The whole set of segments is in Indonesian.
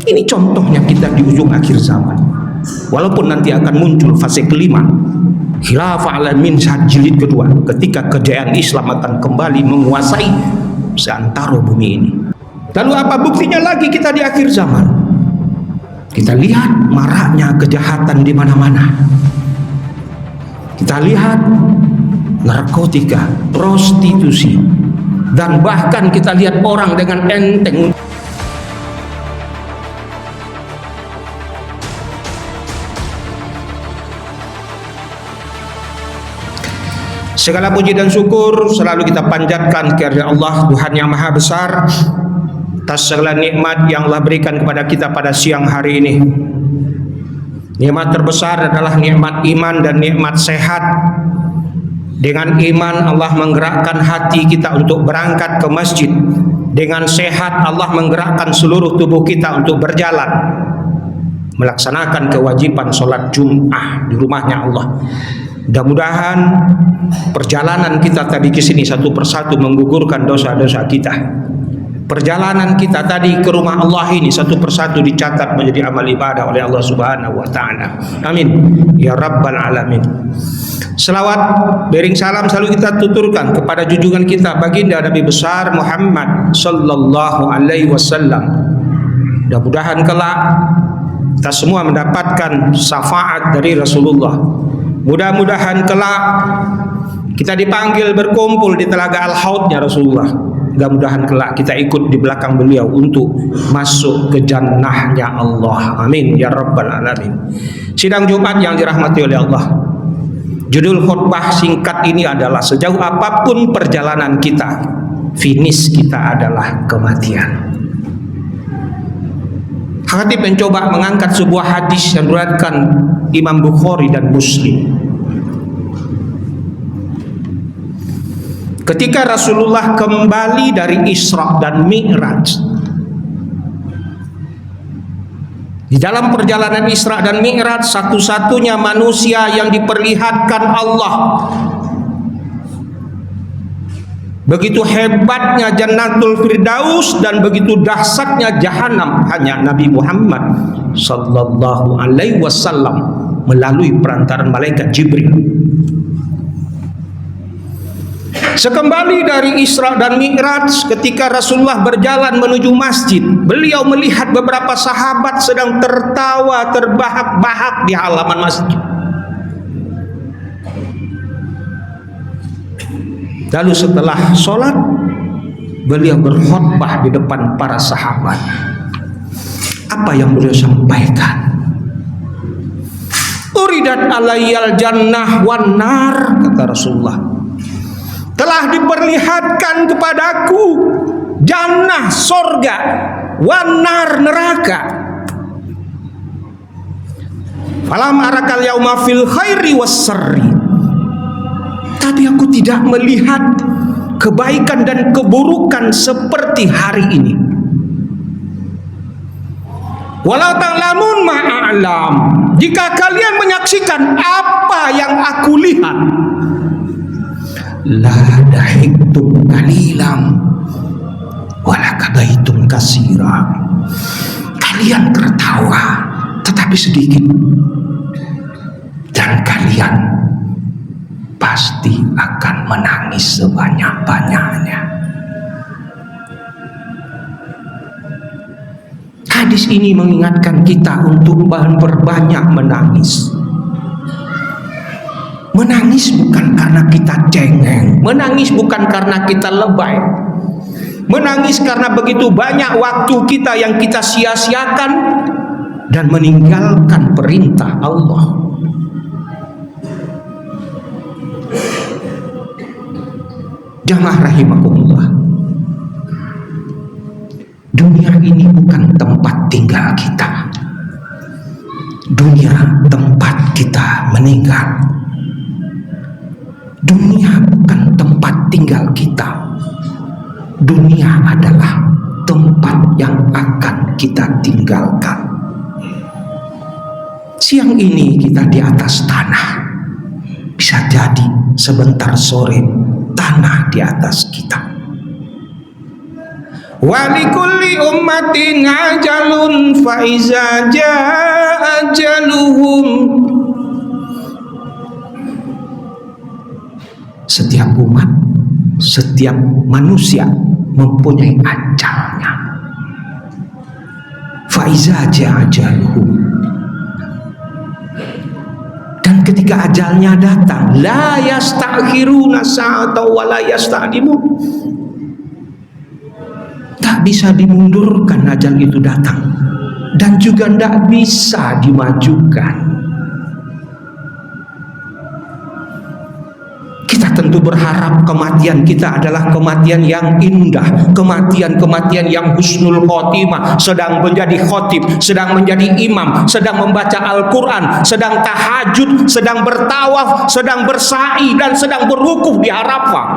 Ini contohnya kita di ujung akhir zaman. Walaupun nanti akan muncul fase kelima, khilafah alamin jilid kedua, ketika kejayaan Islam akan kembali menguasai seantero bumi ini. Lalu apa buktinya lagi kita di akhir zaman? Kita lihat maraknya kejahatan di mana-mana. Kita lihat narkotika, prostitusi, dan bahkan kita lihat orang dengan enteng. Segala puji dan syukur selalu kita panjatkan kepada Allah, Tuhan yang Maha Besar, atas segala nikmat yang Allah berikan kepada kita pada siang hari ini. Nikmat terbesar adalah nikmat iman dan nikmat sehat. Dengan iman Allah menggerakkan hati kita untuk berangkat ke masjid. Dengan sehat Allah menggerakkan seluruh tubuh kita untuk berjalan, melaksanakan kewajiban sholat Jum'ah di rumahnya Allah. Mudah-mudahan perjalanan kita tadi ke sini satu persatu menggugurkan dosa-dosa kita. Perjalanan kita tadi ke rumah Allah ini satu persatu dicatat menjadi amal ibadah oleh Allah Subhanahu wa taala. Amin ya rabbal alamin. Selawat bering salam selalu kita tuturkan kepada junjungan kita baginda Nabi besar Muhammad sallallahu alaihi wasallam. Mudah-mudahan kelak kita semua mendapatkan syafaat dari Rasulullah. Mudah-mudahan kelak kita dipanggil berkumpul di telaga Al-Haudnya Rasulullah. Mudah-mudahan kelak kita ikut di belakang beliau untuk masuk ke jannahnya Allah. Amin ya rabbal alamin. Sidang Jumat yang dirahmati oleh Allah, judul khutbah singkat ini adalah sejauh apapun perjalanan kita, finish kita adalah kematian. Khatib mencoba mengangkat sebuah hadis yang diriwayatkan Imam Bukhari dan Muslim. Ketika Rasulullah kembali dari Isra dan Mi'raj, di dalam perjalanan Isra dan Mi'raj, satu-satunya manusia yang diperlihatkan Allah, begitu hebatnya Jannatul Firdaus dan begitu dahsyatnya Jahanam, hanya Nabi Muhammad sallallahu alaihi wasallam melalui perantaran malaikat Jibril. Sekembali dari Isra dan Mi'raj, ketika Rasulullah berjalan menuju masjid, beliau melihat beberapa sahabat sedang tertawa terbahak-bahak di halaman masjid. Lalu setelah sholat, beliau berkhutbah di depan para sahabat. Apa yang beliau sampaikan? Uridat alayyal jannah wan nar, kata Rasulullah. Telah diperlihatkan kepadaku jannah sorga, wan nar neraka. Falam arakal yauma fil khairi was sarri. Tapi aku tidak melihat kebaikan dan keburukan seperti hari ini. Walau ta'lamun ma'alam. Jika kalian menyaksikan apa yang aku lihat, la dahiktum qalilan wala kadaitum katsira. Kalian tertawa tetapi sedikit, dan kalian pasti akan menangis sebanyak-banyaknya. Hadis ini mengingatkan kita untuk berbanyak menangis. Menangis bukan karena kita cengeng, menangis bukan karena kita lebay, menangis karena begitu banyak waktu kita yang kita sia-siakan dan meninggalkan perintah Allah. Jamaah rahimakumullah, dunia ini bukan tempat tinggal kita. Dunia tempat kita meninggal. Dunia bukan tempat tinggal kita. Dunia adalah tempat yang akan kita tinggalkan. Siang ini kita di atas tanah, bisa jadi sebentar sore tanah di atas kita. Walikulli ummatin ajalun fa iza jaa ajaluhum. Setiap umat, setiap manusia mempunyai ajalnya. Fa iza jaa ajaluhum. Dan ketika ajalnya datang, la yastakhiruna sa'atan wa la yastaqdimun. Tak bisa dimundurkan ajal itu datang, dan juga tidak bisa dimajukan. Kita tentu berharap kematian kita adalah kematian yang indah, kematian yang husnul khotimah, sedang menjadi khotib, sedang menjadi imam, sedang membaca Al-Quran, sedang tahajud, sedang bertawaf, sedang bersa'i, dan sedang berwukuf di Arafah.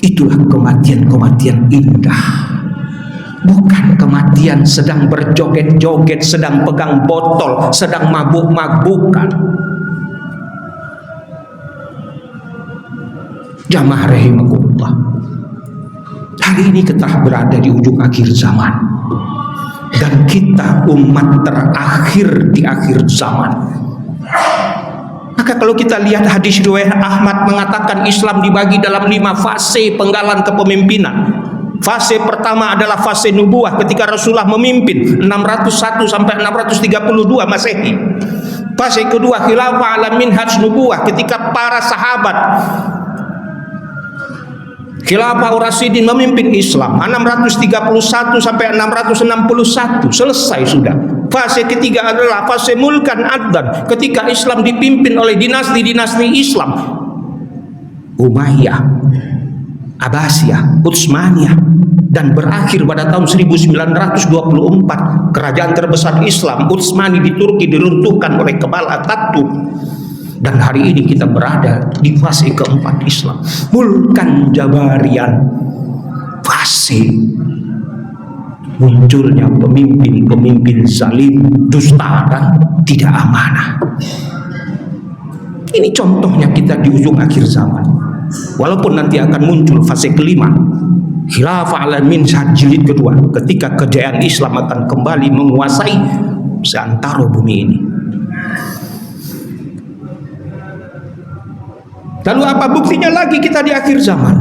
Itulah kematian indah. Bukan kematian sedang berjoget-joget, sedang pegang botol, sedang mabuk-mabukan. Jamaah rahimakumullah, hari ini kita berada di ujung akhir zaman, dan kita umat terakhir di akhir zaman. Maka kalau kita lihat hadis riwayat Ahmad mengatakan Islam dibagi dalam 5 fase penggalan kepemimpinan. Fase pertama adalah fase nubuah ketika Rasulullah memimpin 601 sampai 632 Masehi. Fase kedua khilafah ala minhaj nubuah ketika para sahabat Khilafah Ur-Rasyidin memimpin Islam 631 sampai 661, selesai sudah. Fase ketiga adalah fase mulkan addan, ketika Islam dipimpin oleh dinasti-dinasti Islam, Umayyah, Abbasiyah, Utsmaniyah, dan berakhir pada tahun 1924 kerajaan terbesar Islam Utsmani di Turki diruntuhkan oleh kepala Atatürk. Dan hari ini kita berada di fase keempat Islam, mulkan jabarian, fase munculnya pemimpin-pemimpin zalim, dusta, dan tidak amanah. Ini contohnya kita di ujung akhir zaman. Walaupun nanti akan muncul fase kelima, khilafah ala minhaj jilid kedua, ketika kejayaan Islam akan kembali menguasai seantero bumi ini. Lalu apa buktinya lagi kita di akhir zaman?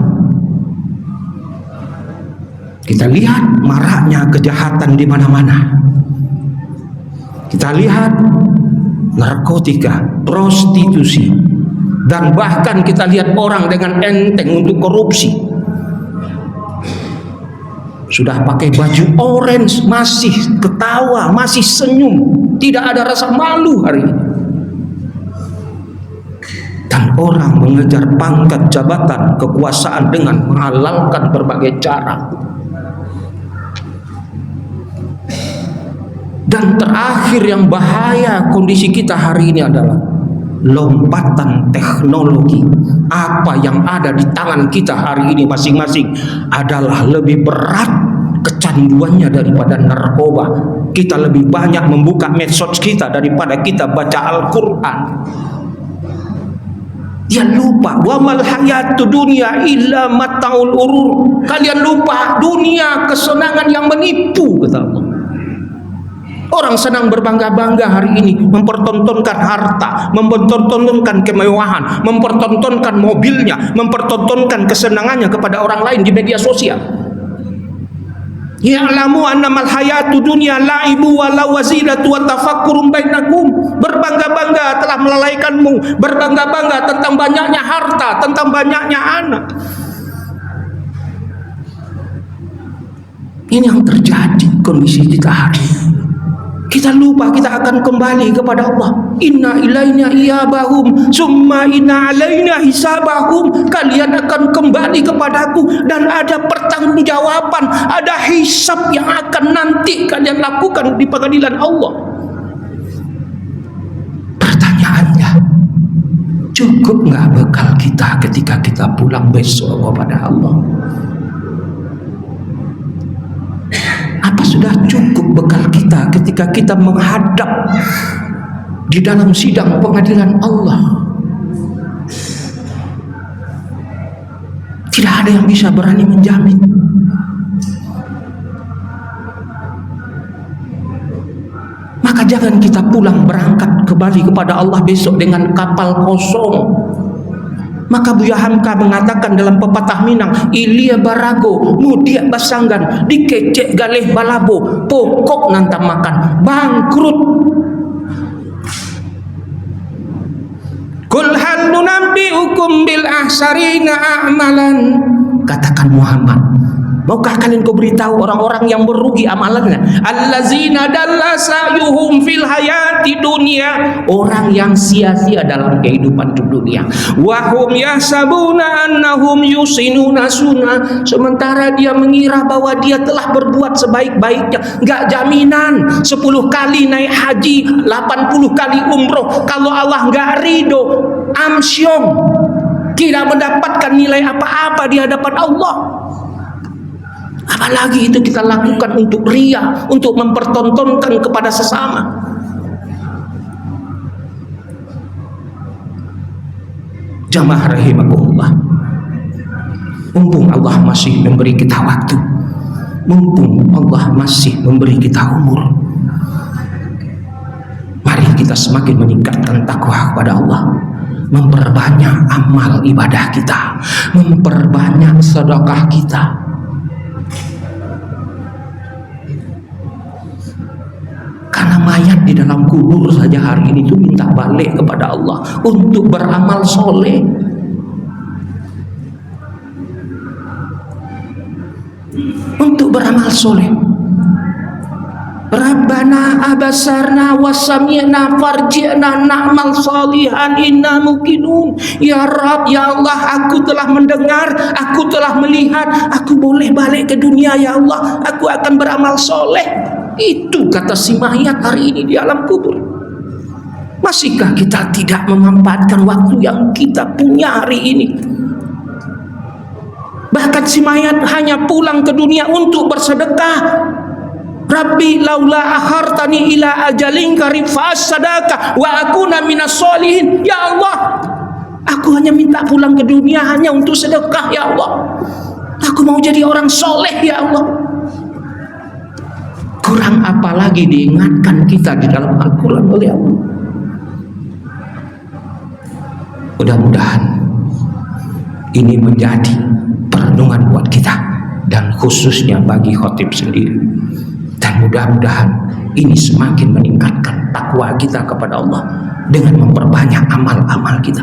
Kita lihat maraknya kejahatan di mana-mana. Kita lihat narkotika, prostitusi, dan bahkan kita lihat orang dengan enteng untuk korupsi. Sudah pakai baju orange masih ketawa, masih senyum, tidak ada rasa malu hari ini. Dan orang mengejar pangkat jabatan kekuasaan dengan menghalalkan berbagai cara. Dan terakhir yang bahaya kondisi kita hari ini adalah lompatan teknologi. Apa yang ada di tangan kita hari ini masing-masing adalah lebih berat kecanduannya daripada narkoba. Kita lebih banyak membuka medsos kita daripada kita baca Al-Quran. Dia lupa, wa mal hayatu dunya illa mataul urur. Kalian lupa dunia kesenangan yang menipu, kata Allah. Orang senang berbangga-bangga hari ini, mempertontonkan harta, mempertontonkan kemewahan, mempertontonkan mobilnya, mempertontonkan kesenangannya kepada orang lain di media sosial. Ya'lamu annamal hayatu dunya la'ibu wa lawazinatu wa tafakkurun bainakum. Berbangga-bangga telah melalaikanmu, berbangga-bangga tentang banyaknya harta, tentang banyaknya anak. Ini yang terjadi kondisi kita hari ini. Kita lupa kita akan kembali kepada Allah. Inna ilaina iyabahum summa inna alaina hisabahum. Kalian akan kembali kepadaku dan ada pertanggungjawaban, ada hisab yang akan nanti kalian lakukan di pengadilan Allah. Pertanyaannya, cukup nggak bekal kita ketika kita pulang besok kepada Allah? Apa sudah cukup bekal kita ketika kita menghadap di dalam sidang pengadilan Allah? Tidak ada yang bisa berani menjamin. Maka jangan kita pulang berangkat kembali kepada Allah besok dengan kapal kosong. Maka Buya Hamka mengatakan dalam pepatah Minang, ilia barago, mudia basanggan, dikecek galeh balabo, pokok nantang makan, bangkrut. Kul hal nunabbiukum bil ahsarina a'malan. Katakan Muhammad, maukah kalian kau beritahu orang-orang yang merugi amalannya? Allazina dalla sa'yuhum fil hayati dunia, orang yang sia-sia dalam kehidupan dunia. Wa hum yahsabuna annahum yusinuna sunna, sementara dia mengira bahwa dia telah berbuat sebaik-baiknya. Enggak jaminan 10 kali naik haji, 80 kali umroh, kalau Allah enggak ridho, amsyong, tidak mendapatkan nilai apa-apa di hadapan Allah. Apalagi itu kita lakukan untuk riya, untuk mempertontonkan kepada sesama. Jamaah rahimakumullah, mumpung Allah masih memberi kita waktu, mumpung Allah masih memberi kita umur, mari kita semakin meningkatkan takwa kepada Allah, memperbanyak amal ibadah kita, memperbanyak sedekah kita. Karena mayat di dalam kubur saja hari ini itu minta balik kepada Allah untuk beramal soleh. Untuk beramal soleh. Rabbana abasarna wasami'na farji'na na'mal salihan inna muqinun. Ya Rabb, ya Allah, aku telah mendengar, aku telah melihat, aku boleh balik ke dunia ya Allah, aku akan beramal soleh. Itu kata si mayat hari ini di alam kubur. Masihkah kita tidak memanfaatkan waktu yang kita punya hari ini? Bahkan si mayat hanya pulang ke dunia untuk bersedekah. Rabbi laula akhartani ila ajalin qarib fasadaka wa akuna minas solihin. Ya Allah, aku hanya minta pulang ke dunia hanya untuk sedekah ya Allah. Aku mau jadi orang soleh ya Allah. Kurang apa lagi diingatkan kita di dalam Al-Quran oleh Allah. Mudah-mudahan ini menjadi perenungan buat kita, dan khususnya bagi khotib sendiri. Dan mudah-mudahan ini semakin meningkatkan takwa kita kepada Allah dengan memperbanyak amal-amal kita.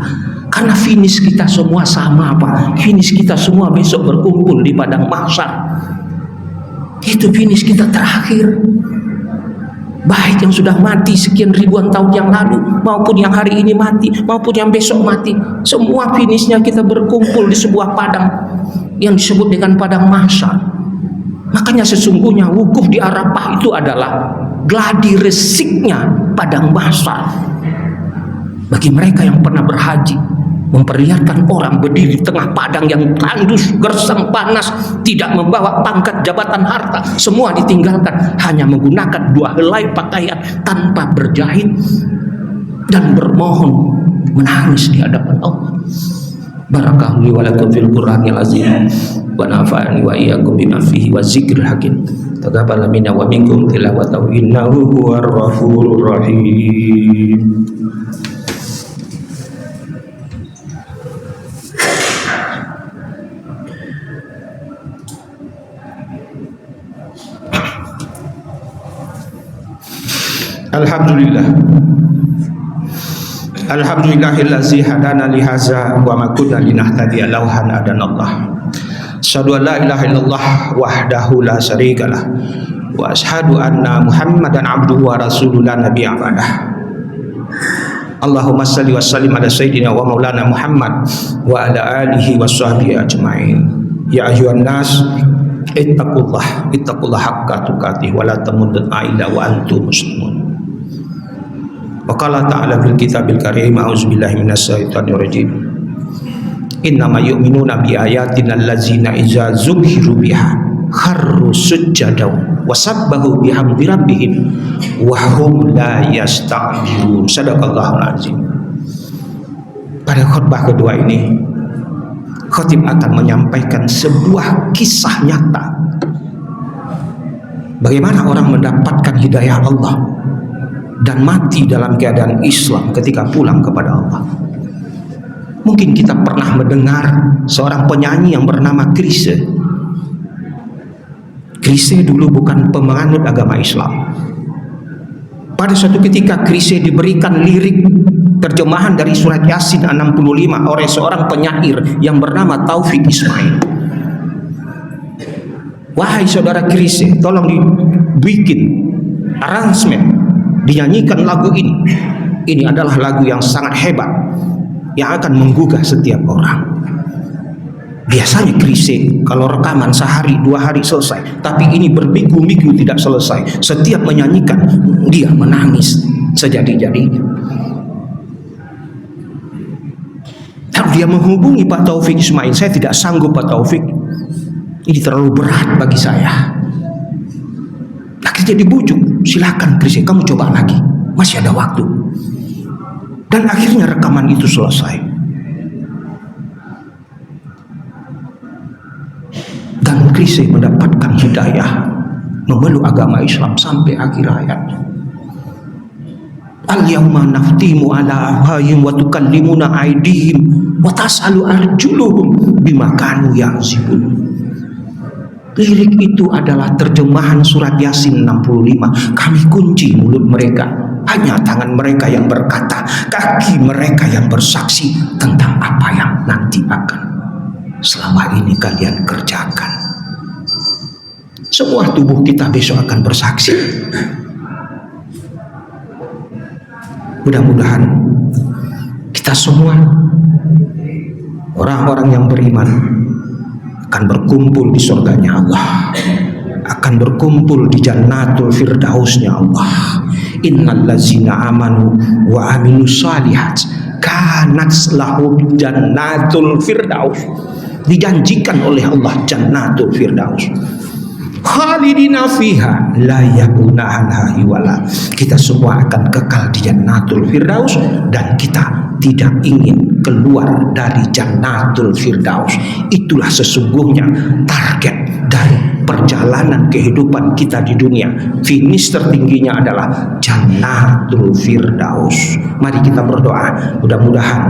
Karena finish kita semua sama apa? Finish kita semua besok berkumpul di padang mahsyar. Itu finish kita terakhir. Baik yang sudah mati sekian ribuan tahun yang lalu, maupun yang hari ini mati, maupun yang besok mati, semua finishnya kita berkumpul di sebuah padang yang disebut dengan padang mahsyar. Makanya sesungguhnya wukuf di Arafah itu adalah gladi resiknya padang mahsyar. Bagi mereka yang pernah berhaji, memperlihatkan orang berdiri di tengah padang yang tandus, gersang, panas, tidak membawa pangkat, jabatan, harta, semua ditinggalkan, hanya menggunakan 2 helai pakaian tanpa berjahit dan bermohon, menangis di hadapan Allah. Barakallahu li wa lakum fil Qur'anil azim wa nafa'ani wa iyyakum bima fihi wa dzikril hakim. Taqabbal minna wa minkum tilawatahu innahu huwar ghafurur rahim. Alhamdulillah. Alhamdulillahillazi hadana li hadza wa ma kunna linahtadiya laula an hadanallah. Asyhadu an la ilaha illallah wahdahu la syarikalah wa asyhadu anna Muhammadan abduhu wa rasuluhu la nabiyya ba'dah. Allahumma shalli wa sallim ala sayyidina wa maulana Muhammad wa ala alihi wa sahbihi ajmain. Ya ayyuhan nas ittaqullah haqqa tuqatih wa la tamutunna illa wa antum muslimun. Wa qala ta'ala fil kitabil karim a'udzubillahi minasyaitonir rajim. Innama yu'minuna bi ayatina allazina idza zukhiru biha kharru sujjadan wa sabbahu bihamdi rabbihim wa hum la yastakbirun. Shadaqallahul azim. Pada khutbah kedua ini Khatib akan menyampaikan sebuah kisah nyata bagaimana orang mendapatkan hidayah Allah dan mati dalam keadaan Islam ketika pulang kepada Allah. Mungkin kita pernah mendengar seorang penyanyi yang bernama Chrisye. Chrisye dulu bukan penganut agama Islam. Pada suatu ketika Chrisye diberikan lirik terjemahan dari surat Yasin 65 oleh seorang penyair yang bernama Taufik Ismail. Wahai saudara Chrisye, tolong dibikin arrangement, dinyanyikan lagu ini. Ini adalah lagu yang sangat hebat yang akan menggugah setiap orang. Biasanya Chrisye kalau rekaman sehari 2 hari selesai, tapi ini berminggu-minggu tidak selesai. Setiap menyanyikan dia menangis sejadi-jadinya. Lalu dia menghubungi Pak Taufik Ismail, saya tidak sanggup Pak Taufik, ini terlalu berat bagi saya. Akhirnya dibujuk, silakan Chrisye, kamu coba lagi, masih ada waktu. Dan akhirnya rekaman itu selesai. Dan Chrisye mendapatkan hidayah memeluk agama Islam sampai akhir hayat. Al-yawma naftimu ala afwahihim wa tukallimuna aydihim wa tas'alu arjuluhum bima kanu ya'zibun. Lirik itu adalah terjemahan surat Yasin 65. Kami kunci mulut mereka, hanya tangan mereka yang berkata, kaki mereka yang bersaksi tentang apa yang nanti akan selama ini kalian kerjakan. Semua tubuh kita besok akan bersaksi. Mudah-mudahan kita semua orang-orang yang beriman akan berkumpul di surganya Allah, akan berkumpul di jannatul firdausnya Allah. Innal ladzina amanu wa amilus shalihat kanat lahum jannatul firdaus. Dijanjikan oleh Allah jannatul firdaus. Khalidina fiha la yabuna anha hiwala. Kita semua akan kekal di jannatul firdaus dan kita tidak ingin keluar dari jannatul firdaus. Itulah sesungguhnya target dari perjalanan kehidupan kita di dunia. Finish tertingginya adalah jannatul firdaus. Mari kita berdoa, mudah-mudahan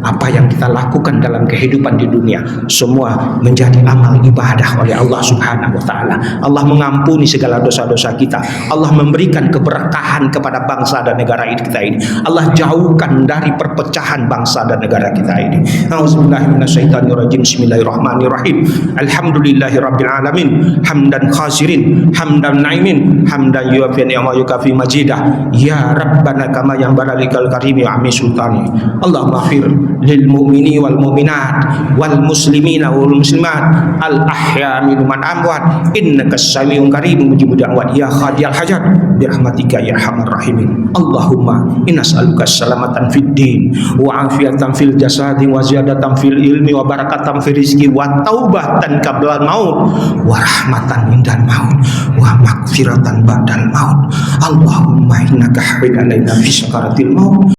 apa yang kita lakukan dalam kehidupan di dunia semua menjadi amal ibadah oleh Allah Subhanahu wa taala. Allah mengampuni segala dosa-dosa kita. Allah memberikan keberkahan kepada bangsa dan negara kita ini. Allah jauhkan dari perpecahan bangsa dan negara kita ini. Auzubillahi minasyaitonirrajim. Bismillahirrahmanirrahim. Alhamdulillahirabbil alamin. Hamdan khasirin, hamdan naimin, hamdan yuafi ni'ma yukafi majidah. Ya Rabbana kama yang baralikal karimi ami sultani. Allahumma fir lil mu'mini wal mu'minat wal muslimina wal muslimat al ahya minhum man amwat innaka samiun karim mujibud da'wat ya khadiyal hajat bi rahmatika ya arhamar rahimin. Allahumma inna nas'aluka salamatan fid din wa afiatan fil jasadi wa ziyadatan fil ilmi wa barakatan fil rizqi wa taubatan qabla maut wa rahmatan indal maut wa maghfiratan ba'dal maut. Allahumma innaka hawil alaina fi sakaratil maut